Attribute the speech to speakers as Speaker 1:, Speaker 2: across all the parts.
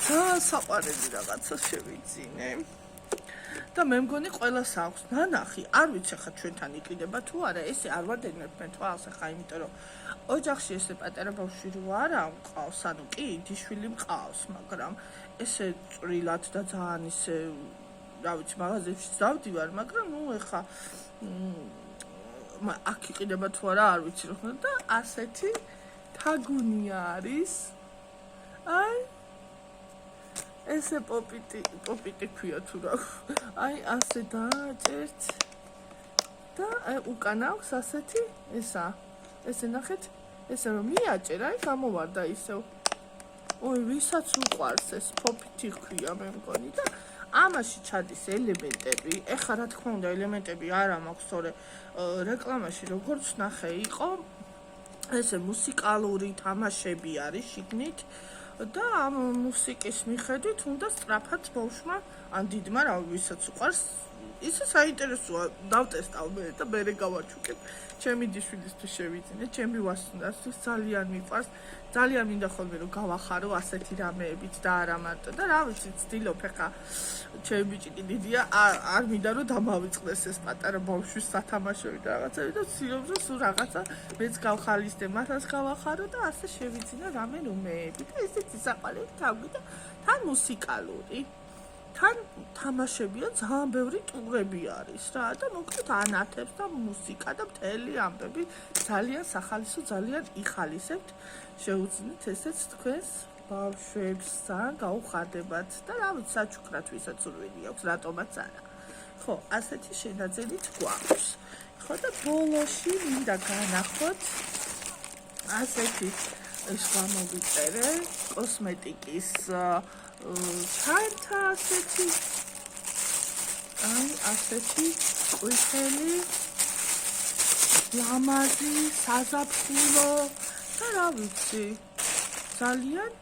Speaker 1: და საყვარელი რაღაცა შევიძინე. და მე მგონი ყველას აქვს ნანახი, არ ვიცი ხა ჩვენთან იყიდება თუ არა, ესე არ ვადენებ მე თვალს ხა, იმიტომ რომ ოჯახში ესე პატარა ბავშვი რო არა მყავს, ანუ კი დიშვილი მყავს, მაგრამ ესე წვრილად და ძალიან ისე რა ვიცი მაღაზიაში დავდივარ, მაგრამ ნუ ეხა აქ იყიდება თუ არა, არ ვიცი რა ხდება და ასეთი თაგუნია არის. აი ესე პოპიტი ქვია თუ რა. აი ასე დააჭერთ და აი უკან აქვს ასეთი ესა. ესე ნახეთ, ესე რომ მიაჭერ, აი გამოვარდა ისევ. ой, ვისაც უყვარს ეს პოპიტი ქვია მე მგონი და ამაში ჩადის ელემენტები. ეხლა რა თქმა უნდა ელემენტები არა მაქვს, თორე რეკლამაში როგორც ნახე იყო ესე მუსიკალური თამაშები არის შიგნით და ამ მუსიკის მიხედვით უნდა სწრაფად ბავშვმა ან დიდმა რა ვისაც უყვარს ისე საინტერესოა დავტესტავ მე და მე გავაჩუქებ ჩემი დიშვილისთვის შევიძინე ჩემი ვასუნდასთვის ძალიან მიყვარს ძალიან მინდა ხოლმე რომ გავახარო ასეთი რამეებით და არა მარტო და რა ვიცი ცდილობ ხა ჩემი ბიჭი კი დიდია არ მინდა რომ დამავიწყდეს ეს პატარა ბავშვის სათამაშოები და რაღაცები და ცდილობ რომ სულ რაღაცა მეც გავხალისდე მათაც გავახარო და ასე შევიძინე რამე რომეები და ესეც საყვარელი თავი და თან მუსიკალური თან თამაშებია ძალიან ბევრი ტურები არის რა და მოკლედ ანათებს და მუსიკა და მთელი ამბები ძალიან სახალისო ძალიან იხალისებთ შეუძინეთ ესეც თქვენს ბავშვებს ძალიან გაუხარდებათ და რა ვიცი საჩუქრად ვისაც სურვილი აქვს რატომაც არა ხო ასეთი შენაძენით გვაქვს ხო და ბოლოში მინდა განახოთ ასეთი ეს გამოვიწერე კოსმეტიკის ჩანთა ასეთი აი ასეთი ყვითელი ლამაზი საზაფხულო და რა ვიცი ძალიან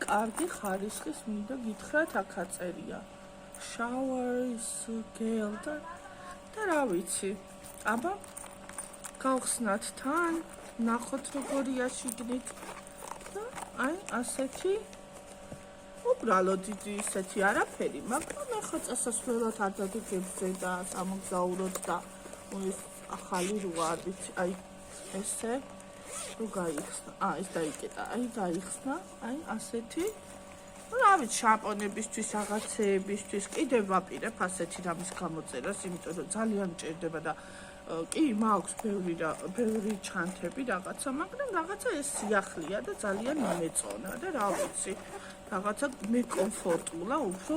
Speaker 1: კარგი ხარისხის მინდა გითხრათ აქ აწერია showers gel და რა ვიცი აბა გავხსნათ თან ნახოთ როგორია შიგნით და აი ასეთი უბრალოდ დიდი ისეთი არაფერი, მაგრამ ახლა წასასვლელად არ დაგიგებზე და სამოგზაუროდ და ეს ახალი როა არ ვიცი, აი ესე რო გაიხსნა. ეს დაიკეტა, აი გაიხსნა, აი ასეთი. რა ვიცი, შამპონებისთვის, რაღაცეებისთვის კიდევ ვაპირებ ასეთი რამის გამოწერას, იმიტომ რომ ძალიან მჭირდება და კი მაქვს ბევრი ჩანთები რაღაცა, მაგრამ რაღაცა ეს სიახლეა და ძალიან იმეწონა და რა ვიცი. რაღაცა მე კომფორტულა, უფრო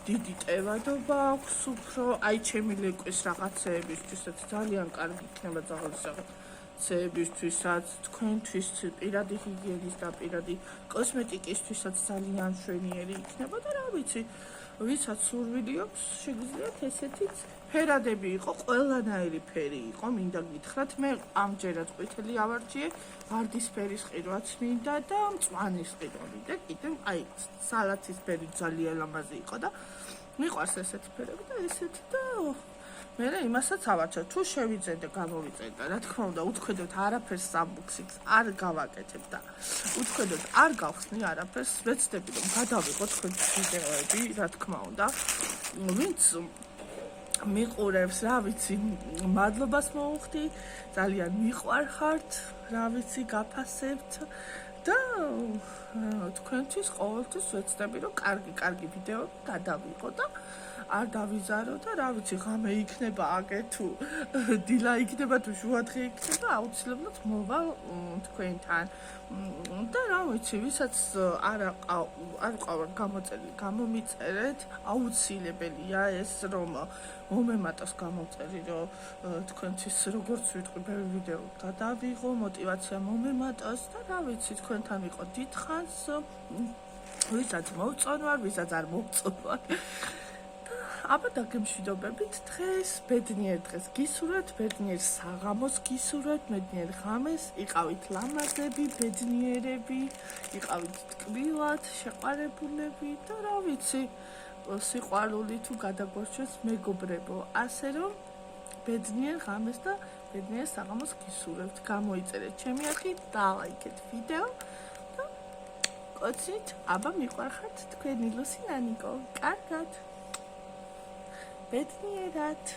Speaker 1: დიდი ტევადობა აქვს, უფრო აი ჩემი ლეკვის რაღაცეებისთვისაც ძალიან კარგი იქნება ძალისაღებისთვისაც, თქვენთვის პირადი ჰიგიენის და პირადი კოსმეტიკისთვისაც ძალიან მშვენიერი იქნება და რა ვიცი, ვისაც სურვილი აქვს, შეგიძლიათ ესეთიც ფერადები იყო, ყველანაირი ფერი იყო, მინდა გითხრათ, მე ამჯერად ყვითელი ავარჩიე, ვარდისფერის ყირვაც მინდა და მწვანის ყირვა მინდა, კიდევ აი სალათისფერი ძალიან ლამაზი იყო და მიყვარს ესეთი ფერები და ესეთი და მე იმასაც ავარჩევ, თუ შევიძენ და გამოვიწერე და რა თქმა უნდა, უთქვედოთ არაფერს სამბუქსიქს არ გავაკეთებ და უთქვედოთ არ გავხსნი არაფერს, ვეცდები რომ გადავიღო თქვენთვის ვიდეოები, რა თქმა უნდა, ვინც მიყურებს, რა ვიცი, მადლობას მოუხდი, ძალიან მიყვარხართ, რა ვიცი, გაფასებთ და თქვენთვის ყოველთვის ვეცდები, რომ კარგი ვიდეოები გადავიღო და არ დავიზარო და რა ვიცი, ღამე იქნება აგე თუ დილა იქნება თუ შუადღე იქნება, აუცილებლად მოვალ თქვენთან. და რა ვიცი, ვისაც არ ყავართ გამოწერილი, გამომიწერეთ, აუცილებელია ეს რომ მომემატოს გამოვწერი, რომ თქვენთვის როგორც ვიტყვი, ბევრი ვიდეო გადავიღო, мотиваცია მომემატოს და რა ვიცი, თქვენთან ვიყო დიდხანს, ვისაც მოვწონვარ, ვისაც არ მოვწონვარ. აბა დაგემშვიდობებით დღეს, ბედნიერ დღეს გისურვებთ, ბედნიერ საღამოს გისურვებთ, ბედნიერ ღამეს, იყავით ლამაზები, ბედნიერები, იყავით ტკბილად, შეყვარებულები და რა ვიცი, სიყვარული თუ გადაგვარჩეს მეგობრებო, ასე რომ ბედნიერ ღამეს და ბედნიერ საღამოს გისურვებთ, გამოიწერეთ ჩემი არხი, დალაიქეთ ვიდეო და მოგკოცით, აბა მიყვარხართ თქვენი ლუსი ნანიკო. კარგად. ბედნიერად.